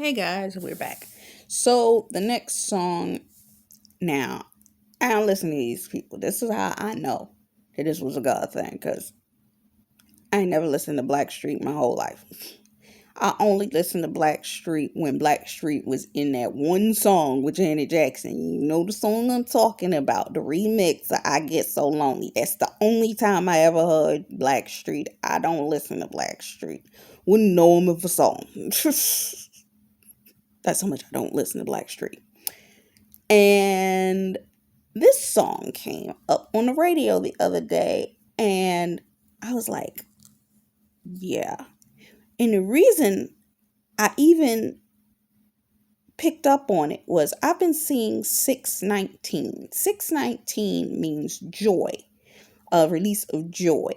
Hey guys, we're back. So the next song now, I don't listen to these people. This is how I know that this was a God thing because I ain't never listened to Blackstreet my whole life. I only listened to Blackstreet when Blackstreet was in that one song with Janet Jackson. You know the song I'm talking about, the remix of I Get So Lonely. That's the only time I ever heard Blackstreet. I don't listen to Blackstreet. Wouldn't know him if a song. That's how much I don't listen to Blackstreet. And this song came up on the radio the other day, and I was like, yeah. And the reason I even picked up on it was I've been seeing 619. 619 means joy, a release of joy.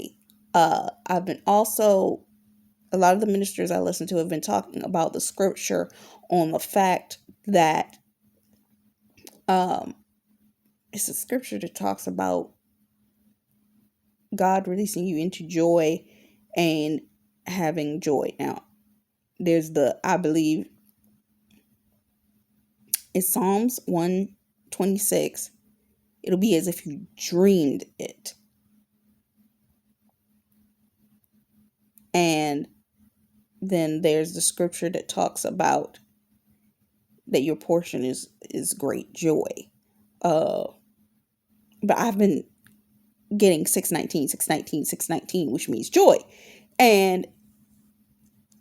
I've been also, a lot of the ministers I listen to have been talking about the scripture on the fact that um, it's a scripture that talks about God releasing you into joy and having joy. Now, there's I believe, it's Psalms 126. It'll be as if you dreamed it. And then there's the scripture that talks about that your portion is great joy. Uh, but I've been getting 619, 619, 619, which means joy. And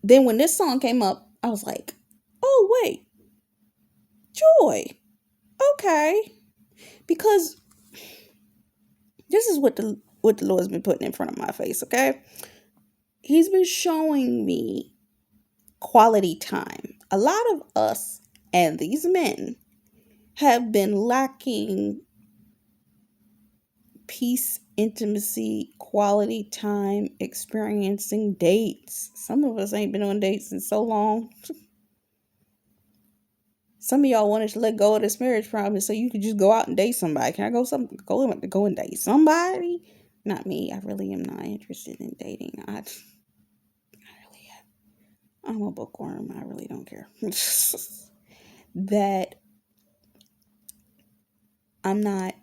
then when this song came up, I was like, oh, wait, joy. Okay. Because this is what the Lord's been putting in front of my face, okay? He's been showing me quality time. A lot of us and these men have been lacking peace, intimacy, quality time, experiencing dates. Some of us ain't been on dates in so long. Some of y'all wanted to let go of this marriage promise so you could just go out and date somebody. Can I go and date somebody? Not me. I really am not interested in dating. I really am. I'm a bookworm. I really don't care. That I'm not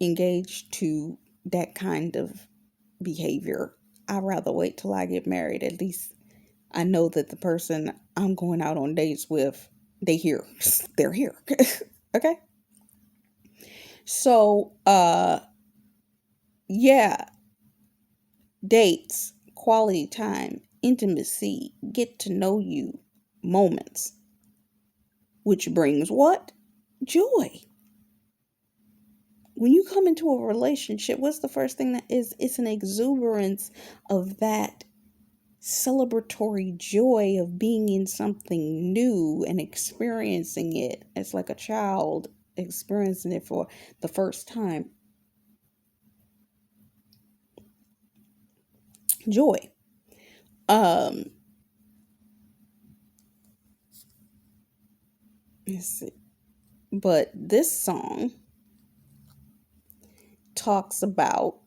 engaged to that kind of behavior. I'd rather wait till I get married. At least I know that the person I'm going out on dates with, they here. They're here. Okay? So, yeah, dates, quality time, intimacy, get to know you moments, which brings what? Joy. When you come into a relationship, what's the first thing that is? It's an exuberance of that celebratory joy of being in something new and experiencing it. It's like a child experiencing it for the first time. Joy. Um, let's see. But this song talks about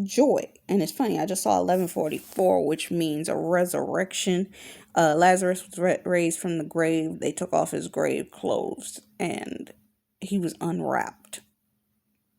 joy, and it's funny, I just saw 1144, which means a resurrection. Lazarus was raised from the grave. They took off his grave clothes and he was unwrapped.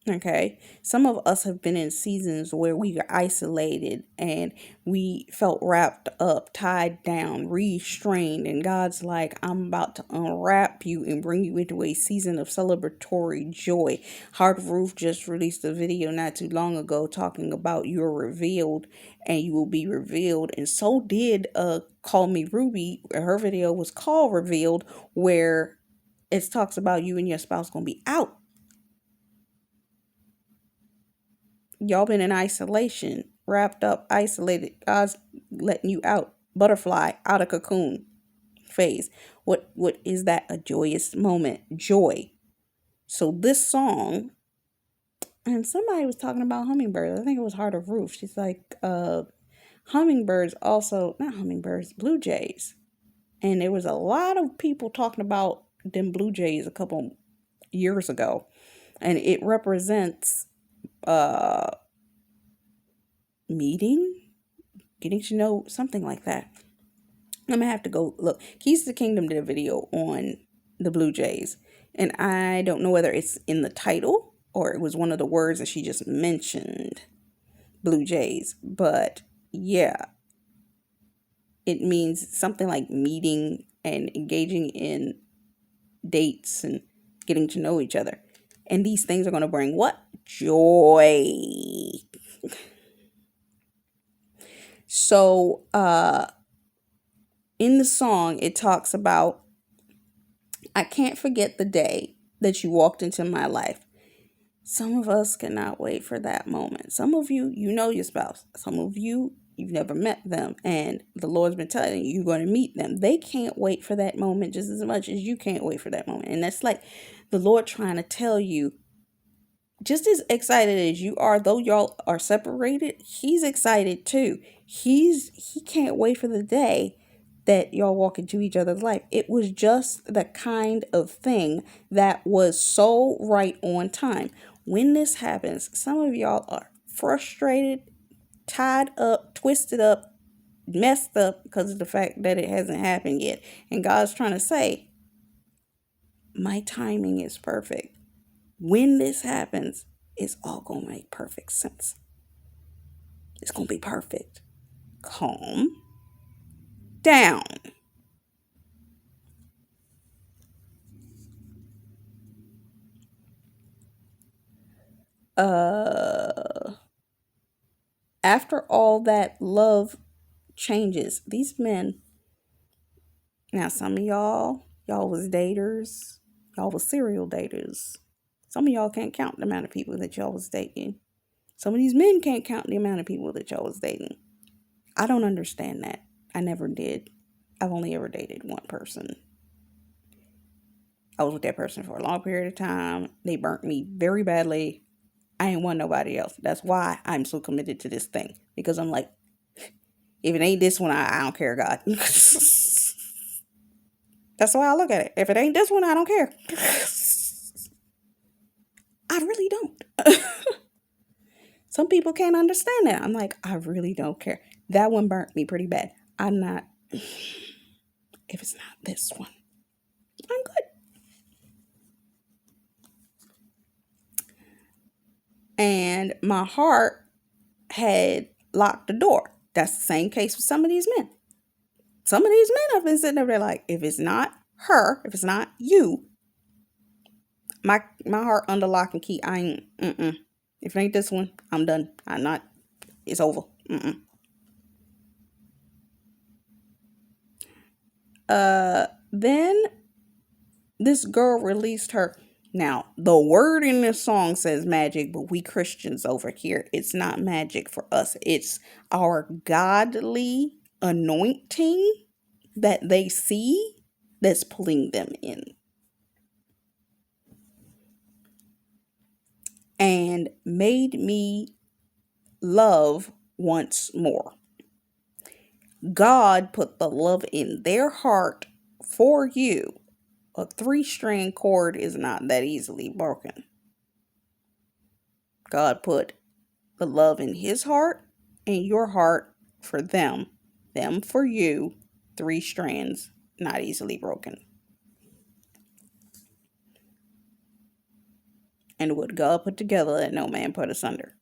Okay, some of us have been in seasons where we are isolated and we felt wrapped up, tied down, restrained, and God's like, I'm about to unwrap you and bring you into a season of celebratory joy. Heart of Roof just released a video not too long ago talking about you're revealed and you will be revealed, and so did Call Me Ruby. Her video was called Revealed, where it talks about you and your spouse gonna be out. Y'all been in isolation, wrapped up, isolated. God's letting you out. Butterfly, out of cocoon phase. What is that? A joyous moment. Joy. So this song, and somebody was talking about hummingbirds. I think it was Heart of Roof. She's like, hummingbirds also, not hummingbirds, blue jays. And there was a lot of people talking about them blue jays a couple years ago. And it represents meeting, getting to know, something like that. I'm gonna have to go look. Keys to the Kingdom did a video on the Blue Jays, and I don't know whether it's in the title or it was one of the words that she just mentioned, Blue Jays. But yeah, it means something like meeting and engaging in dates and getting to know each other. And these things are going to bring what? Joy. So, in the song, it talks about, I can't forget the day that you walked into my life. Some of us cannot wait for that moment. Some of you, you know your spouse. Some of you, you've never met them. And the Lord's been telling you you're going to meet them. They can't wait for that moment just as much as you can't wait for that moment. And that's like the Lord trying to tell you, just as excited as you are, though y'all are separated, he's excited too. He can't wait for the day that y'all walk into each other's life. It was just the kind of thing that was so right on time. When this happens, some of y'all are frustrated, tied up, twisted up, messed up because of the fact that it hasn't happened yet. And God's trying to say, my timing is perfect. When this happens, it's all going to make perfect sense. It's going to be perfect. Calm down. Uh, After all that love changes, these men, now some of y'all was daters, y'all was serial daters. Some of y'all can't count the amount of people that y'all was dating. Some of these men can't count the amount of people that y'all was dating. I don't understand that. I never did. I've only ever dated one person. I was with that person for a long period of time. They burnt me very badly. I ain't want nobody else. That's why I'm so committed to this thing. Because I'm like, if it ain't this one, I don't care, God. That's why I look at it. If it ain't this one, I don't care. I really don't. Some people can't understand that. I'm like, I really don't care. That one burnt me pretty bad. I'm not, if it's not this one, I'm good. And my heart had locked the door. That's the same case with some of these men. Some of these men have been sitting there like, if it's not her, if it's not you, my heart under lock and key. I ain't. Mm-mm. If it ain't this one, I'm done. I'm not. It's over. Mm-mm. Then this girl released her. Now, the word in this song says magic, but we Christians over here, it's not magic for us. It's our godly anointing that they see that's pulling them in. And made me love once more. God put the love in their heart for you. A three-strand cord is not that easily broken. God put the love in his heart and your heart for them for you, three strands, not easily broken. And what God put together, let no man put asunder.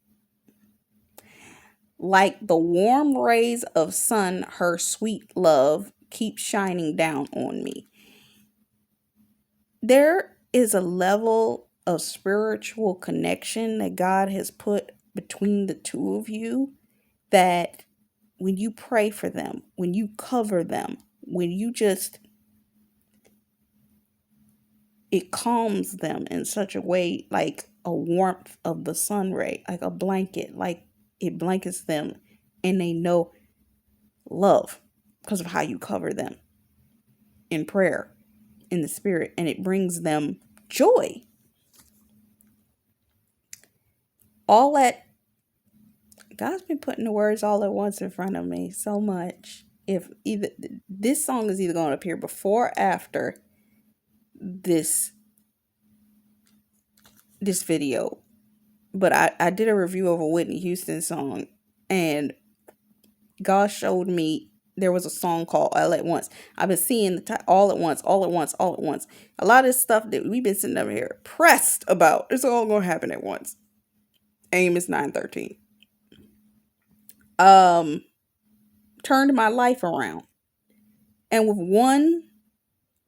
Like the warm rays of sun, her sweet love keeps shining down on me. There is a level of spiritual connection that God has put between the two of you that when you pray for them, when you cover them, when you just, it calms them in such a way, like a warmth of the sun ray, like a blanket, like it blankets them and they know love because of how you cover them in prayer, in the spirit, and it brings them joy. All that, God's been putting the words all at once in front of me so much. If either this song is either going to appear before or after this video, but I did a review of a Whitney Houston song, and God showed me there was a song called All at Once. I've been seeing All at Once, All at Once, All at Once. A lot of this stuff that we've been sitting over here pressed about, it's all going to happen at once. AIM is 913. Um, Turned my life around. And with one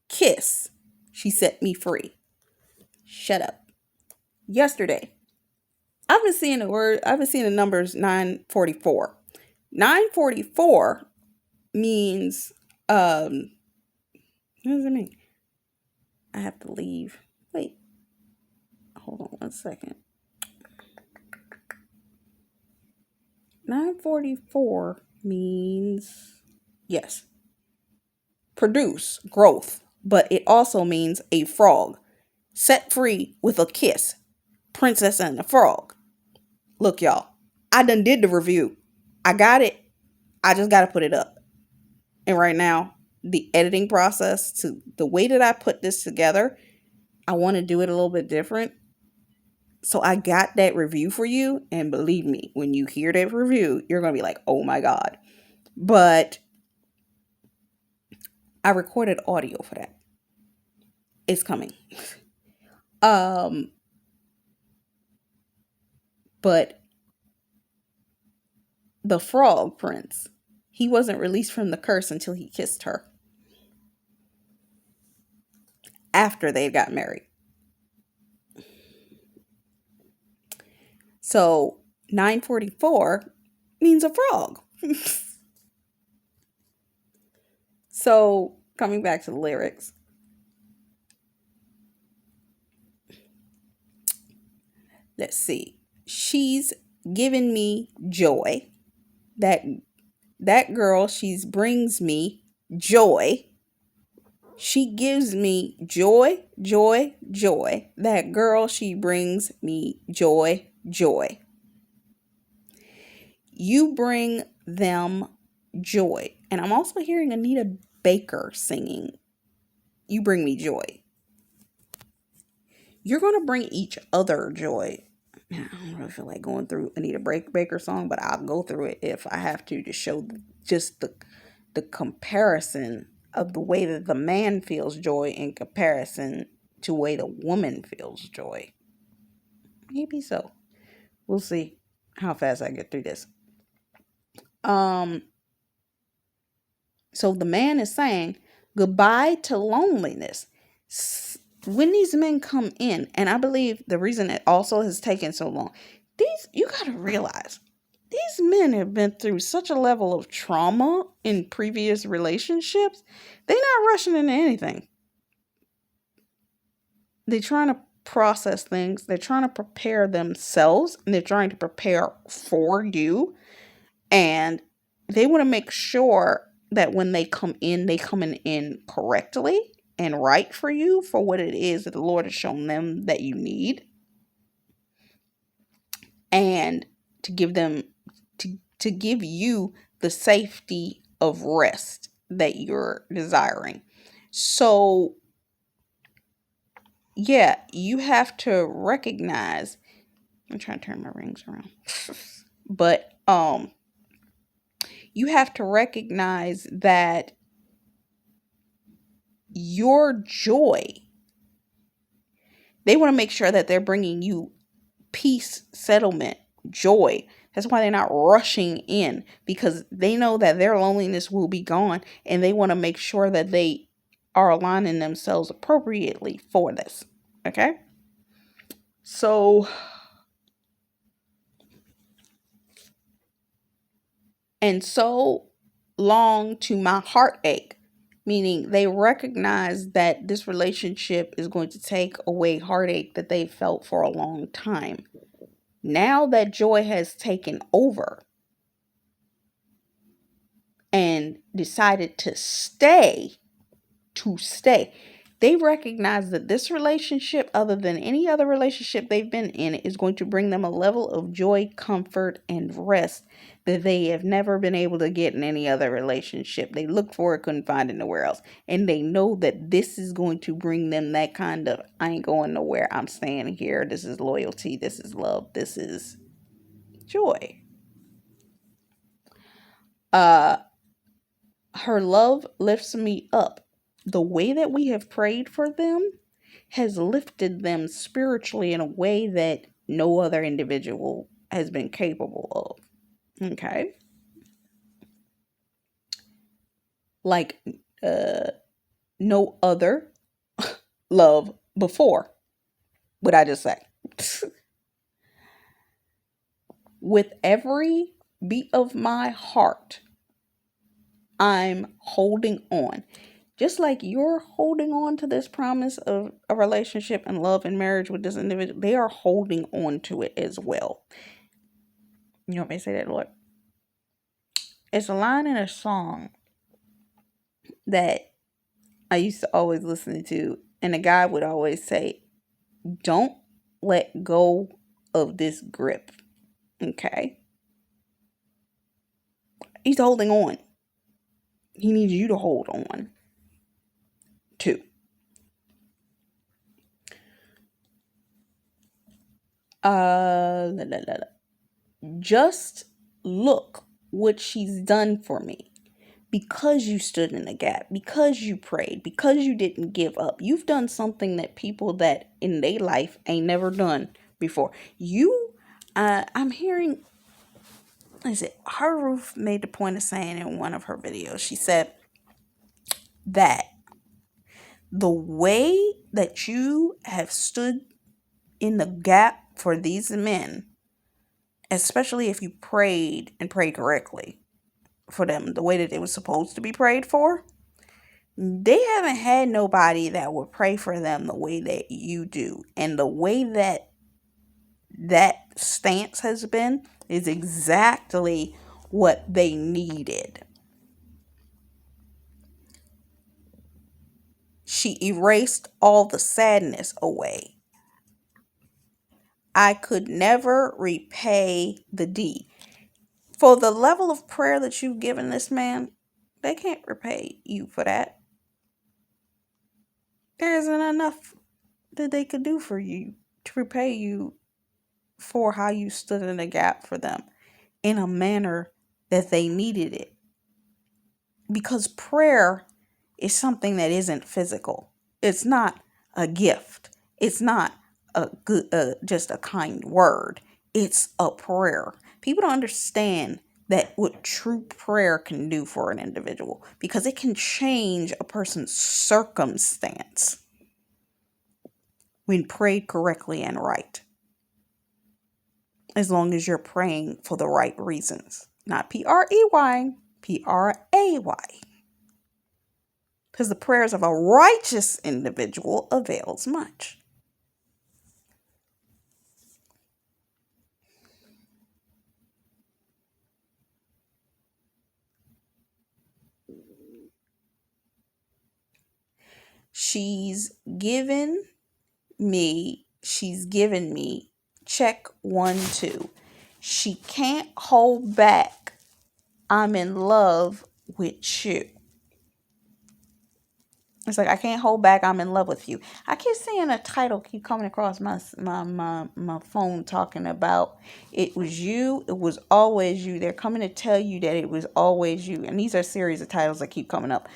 kiss, she set me free. Shut up. Yesterday, I've been seeing the numbers 944. 944 means, what does it mean? I have to leave. Wait, hold on 1 second. 944 means, yes, produce, growth, but it also means a frog. Set free with a kiss. Princess and the Frog. Look, y'all, I done did the review. I got it. I just got to put it up. And right now, the editing process, to the way that I put this together, I want to do it a little bit different. So I got that review for you. And believe me, when you hear that review, you're going to be like, oh my God. But I recorded audio for that. It's coming. But the frog prince, he wasn't released from the curse until he kissed her. After they got married. So 944 means a frog. So coming back to the lyrics. Let's see. She's given me joy. That girl, she brings me joy. She gives me joy, joy, joy. That girl, she brings me joy, joy. You bring them joy. And I'm also hearing Anitta Baker singing, you bring me joy. You're going to bring each other joy. I don't really feel like going through Anita Baker song, but I'll go through it if I have to show just the comparison of the way that the man feels joy in comparison to the way the woman feels joy. Maybe so. We'll see how fast I get through this. So the man is saying goodbye to loneliness. When these men come in, and I believe the reason it also has taken so long, you got to realize these men have been through such a level of trauma in previous relationships. They're not rushing into anything. They're trying to process things. They're trying to prepare themselves, and they're trying to prepare for you. And they want to make sure that when they come in correctly and right for you, for what it is that the Lord has shown them that you need, and to give them to give you the safety of rest that you're desiring. So yeah, you have to recognize, I'm trying to turn my rings around. But you have to recognize that your joy, they want to make sure that they're bringing you peace, settlement, joy. That's why they're not rushing in, because they know that their loneliness will be gone, and they want to make sure that they are aligning themselves appropriately for this. Okay? So, and so long to my heartache, meaning they recognize that this relationship is going to take away heartache that they felt for a long time. Now that joy has taken over and decided to stay, they recognize that this relationship, other than any other relationship they've been in, is going to bring them a level of joy, comfort, and rest that they have never been able to get in any other relationship. They looked for it, couldn't find it nowhere else. And they know that this is going to bring them that kind of, I ain't going nowhere, I'm staying here. This is loyalty. This is love. This is joy. Her love lifts me up. The way that we have prayed for them has lifted them spiritually in a way that no other individual has been capable of. Okay. Like uh no other love before, would I just say. With every beat of my heart, I'm holding on. Just like you're holding on to this promise of a relationship and love and marriage with this individual, they are holding on to it as well. You want me to say that, Lord? It's a line in a song that I used to always listen to, and the guy would always say, "Don't let go of this grip." Okay? He's holding on. He needs you to hold on too. La, la, la, la. Just look what she's done for me. Because you stood in the gap, because you prayed, because you didn't give up. You've done something that people that in their life ain't never done before. I'm hearing, is it her Roof made the point of saying in one of her videos, she said that the way that you have stood in the gap for these men, especially if you prayed and prayed correctly for them, the way that it was supposed to be prayed for, they haven't had nobody that would pray for them the way that you do. And the way that that stance has been is exactly what they needed. She erased all the sadness away. I could never repay the deed. For the level of prayer that you've given this man, they can't repay you for that. There isn't enough that they could do for you to repay you for how you stood in the gap for them in a manner that they needed it. Because prayer is something that isn't physical. It's not a gift. It's not a good, just a kind word. It's a prayer. People don't understand that what true prayer can do for an individual, because it can change a person's circumstance when prayed correctly and right. As long as you're praying for the right reasons. Not P-R-E-Y, P-R-A-Y. Because the prayers of a righteous individual avails much. She's given me check 1, 2. She can't hold back. I'm in love with you. It's like, I can't hold back. I'm in love with you. I keep seeing a title keep coming across my phone talking about it was you. It was always you. They're coming to tell you that it was always you. And these are a series of titles that keep coming up.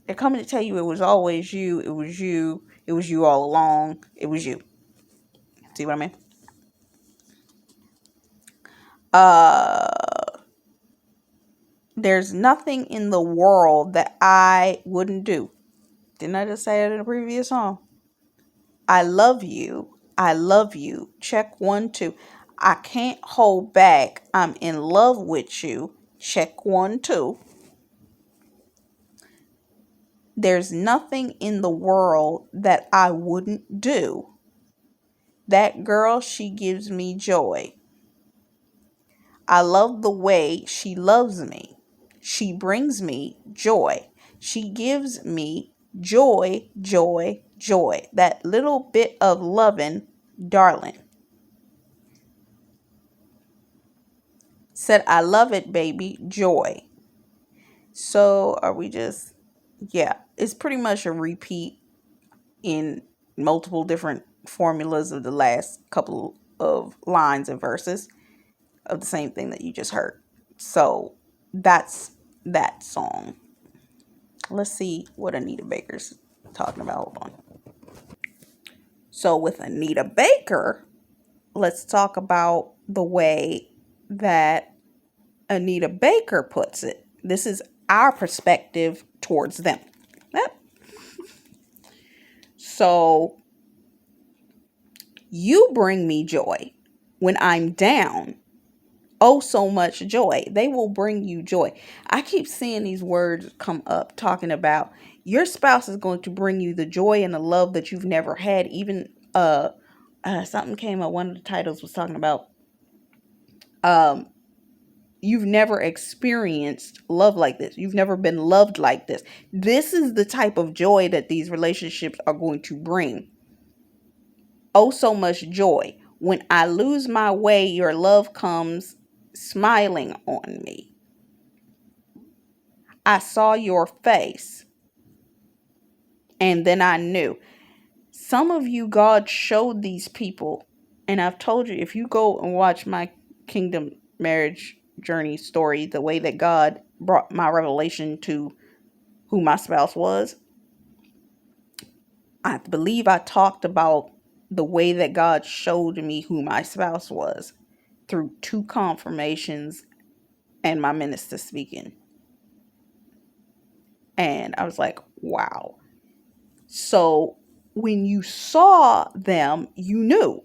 They're coming to tell you it was always you. It was you. It was you all along. It was you. See what I mean? There's nothing in the world that I wouldn't do. Didn't I just say it in a previous song? I love you. I love you. Check 1, 2. I can't hold back. I'm in love with you. Check 1, 2. There's nothing in the world that I wouldn't do. That girl, she gives me joy. I love the way she loves me. She brings me joy. She gives me joy, joy, joy. That little bit of loving, darling. Said, I love it, baby, joy. So are we just, yeah, it's pretty much a repeat in multiple different formulas of the last couple of lines and verses of the same thing that you just heard. So that's that song. let's see what Anita Baker's talking about. Hold on. So with Anita Baker, let's talk about the way that Anita Baker puts it. This is our perspective towards them. Yep. So you bring me joy when I'm down. Oh, so much joy. They will bring you joy. I keep seeing these words come up talking about your spouse is going to bring you the joy and the love that you've never had. Even something came up. One of the titles was talking about um you've never experienced love like this. You've never been loved like this. This is the type of joy that these relationships are going to bring. Oh, so much joy. When I lose my way, your love comes smiling on me. I saw your face and then I knew. Some of you, God showed these people, and I've told you, if you go and watch my kingdom marriage journey story, the way that God brought my revelation to who my spouse was, I believe I talked about the way that God showed me who my spouse was through two confirmations and my minister speaking. And I was like, wow. So when you saw them, you knew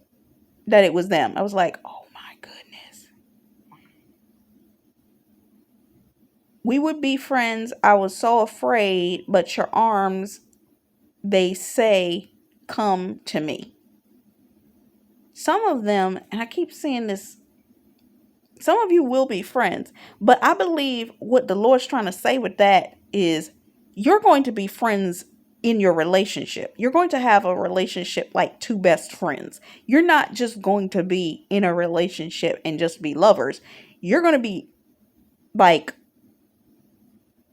that it was them. I was like, oh my goodness. We would be friends. I was so afraid, but your arms, they say, come to me. Some of them, and I keep seeing this, some of you will be friends, but I believe what the Lord's trying to say with that is you're going to be friends in your relationship. You're going to have a relationship like two best friends. You're not just going to be in a relationship and just be lovers. You're going to be like,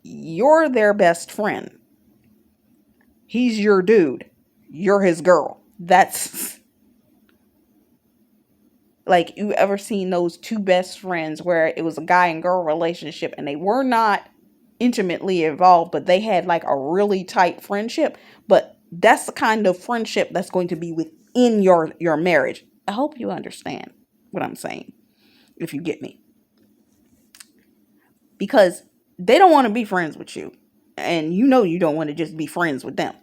you're their best friend. He's your dude. You're his girl. That's like, you ever seen those two best friends where it was a guy and girl relationship and they were not intimately involved, but they had like a really tight friendship. But that's the kind of friendship that's going to be within your marriage. I hope you understand what I'm saying, if you get me. Because they don't want to be friends with you. And you know you don't want to just be friends with them.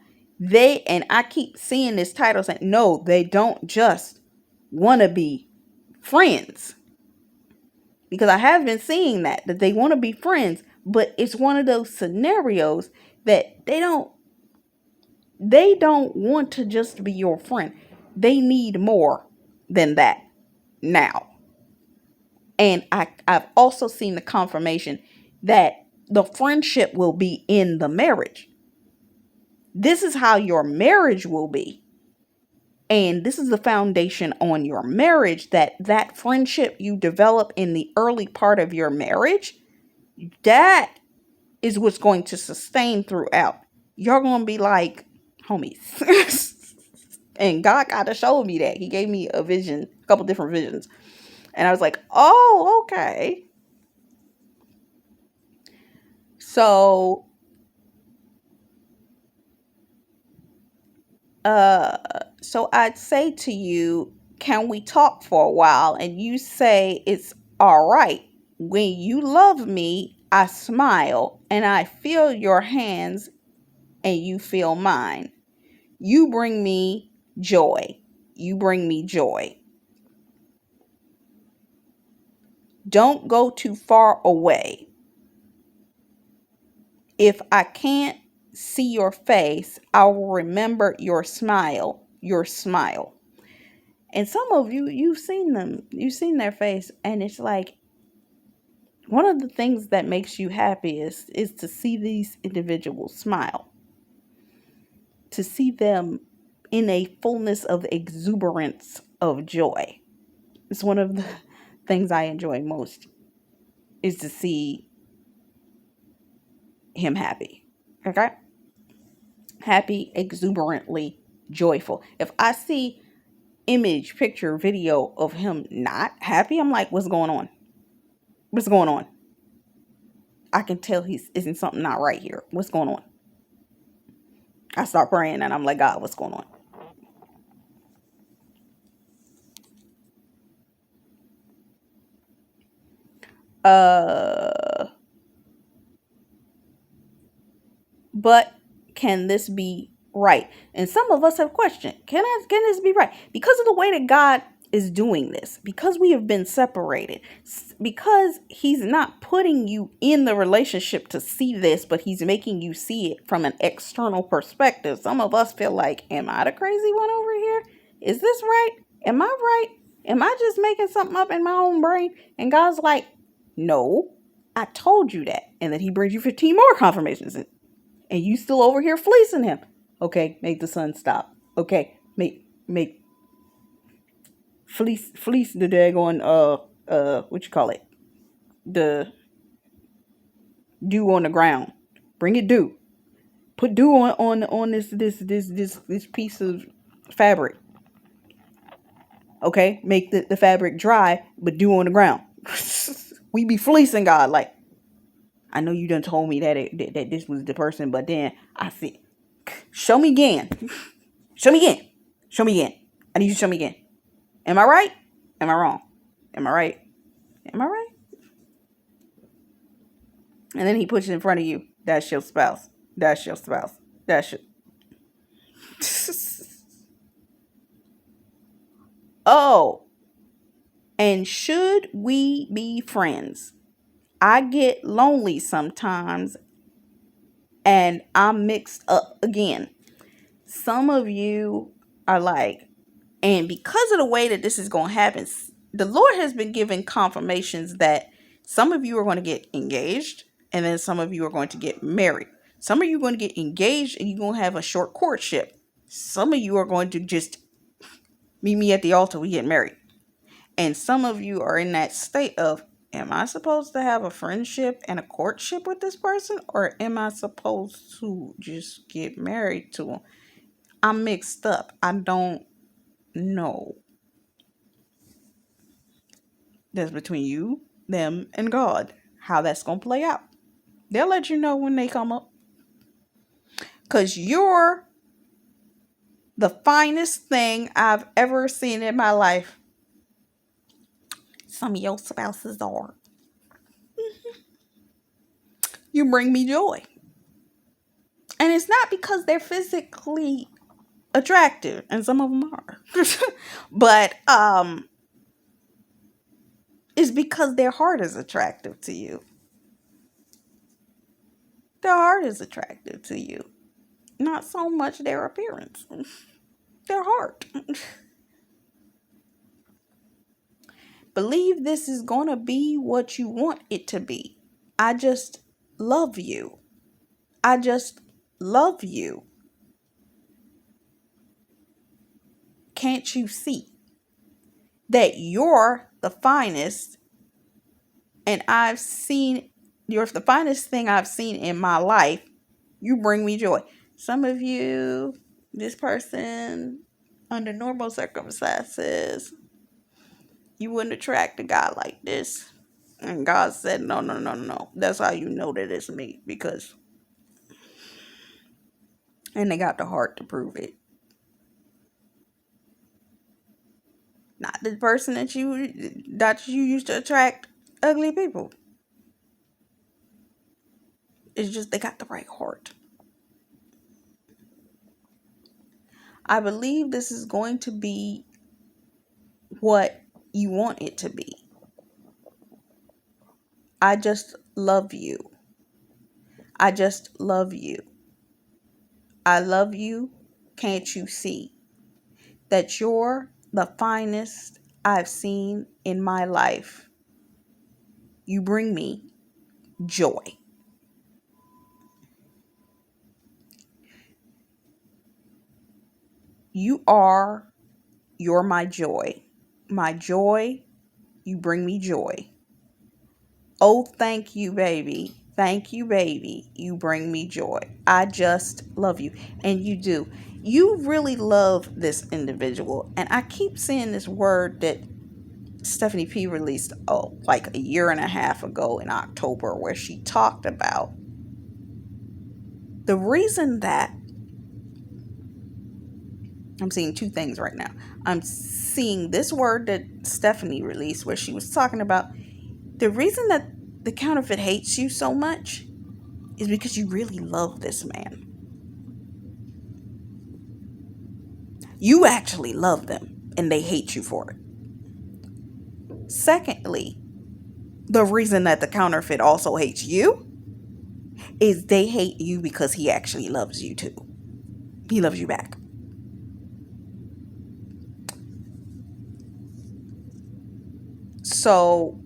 And I keep seeing this title saying, no, they don't just want to be friends. Because I have been seeing that they want to be friends, but it's one of those scenarios that they don't want to just be your friend. They need more than that now. And I've also seen the confirmation that the friendship will be in the marriage. This is how your marriage will be. And this is the foundation on your marriage, that friendship you develop in the early part of your marriage, that is what's going to sustain throughout. You're going to be like homies. And God kind of showed me that. He gave me a vision, a couple different visions. And I was like, oh, okay. So, uh, so I'd say to you, can we talk for a while? And you say it's all right. When you love me, I smile and I feel your hands and you feel mine. You bring me joy. You bring me joy. Don't go too far away. If I can't see your face, I will remember your smile, your smile. And some of you, you've seen them, you've seen their face, and it's like one of the things that makes you happiest is to see these individuals smile, to see them in a fullness of exuberance of joy. It's one of the things I enjoy most, is to see him happy. Okay? Happy, exuberantly joyful. If I see image, picture, video of him not happy, I'm like, what's going on? What's going on? I can tell he's isn't something not right here. What's going on? I start praying and I'm like, God, what's going on? Uh, but can this be right? And some of us have questioned, can this be right? Because of the way that God is doing this, because we have been separated, because he's not putting you in the relationship to see this, but he's making you see it from an external perspective. Some of us feel like, am I the crazy one over here? Is this right? Am I right? Am I just making something up in my own brain? And God's like, no, I told you that. And then he brings you 15 more confirmations, and you still over here fleecing him. Okay, make the sun stop. Okay, make fleece the daggone what you call it? The dew on the ground. Bring it dew. Put dew on this piece of fabric. Okay, make the fabric dry, but dew on the ground. We be fleecing God like, I know you done told me that this was the person, but then I see. Show me again. Show me again. Show me again. I need you to show me again. Am I right? Am I wrong? Am I right? Am I right? And then he puts it in front of you. That's your spouse. That's your spouse. That's your. Oh, and should we be friends? I get lonely sometimes and I'm mixed up again. Some of you are like, and because of the way that this is going to happen, the Lord has been giving confirmations that some of you are going to get engaged and then some of you are going to get married. Some of you are going to get engaged and you're going to have a short courtship. Some of you are going to just meet me at the altar, we get married. And some of you are in that state of, am I supposed to have a friendship and a courtship with this person? Or am I supposed to just get married to him? I'm mixed up. I don't know. That's between you, them, and God. How that's going to play out. They'll let you know when they come up. Because you're the finest thing I've ever seen in my life. Some of your spouses are. You bring me joy. And it's not because they're physically attractive, and some of them are. But it's because their heart is attractive to you. Their heart is attractive to you. Not so much their appearance. Their heart. Believe this is going to be what you want it to be. I just love you. I just love you. Can't you see that you're the finest and you're the finest thing I've seen in my life. You bring me joy. Some of you, this person, under normal circumstances, you wouldn't attract a guy like this. And God said, no, no, no, no. That's how you know that it's me. Because, and they got the heart to prove it. Not the person that you used to attract ugly people. It's just they got the right heart. I believe this is going to be what you want it to be. I just love you. I just love you. I love you. Can't you see that you're the finest I've seen in my life? You bring me joy. You're my joy. My joy, you bring me joy. Oh, thank you, baby. Thank you, baby. You bring me joy. I just love you. And you do. You really love this individual. And I keep seeing this word that Stephanie P released, like a year and a half ago in October, where she talked about the reason that I'm seeing two things right now. I'm seeing this word that Stephanie released where she was talking about the reason that the counterfeit hates you so much is because you really love this man. You actually love them and they hate you for it. Secondly, the reason that the counterfeit also hates you is they hate you because he actually loves you too. He loves you back. So,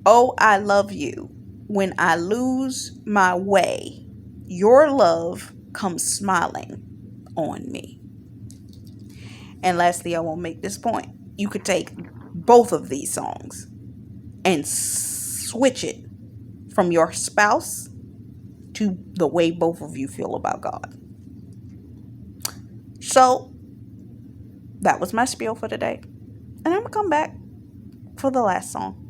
oh, I love you. When I lose my way, your love comes smiling on me. And lastly, I will make this point. You could take both of these songs and switch it from your spouse to the way both of you feel about God. So that was my spiel for today. And I'm going to come back for the last song.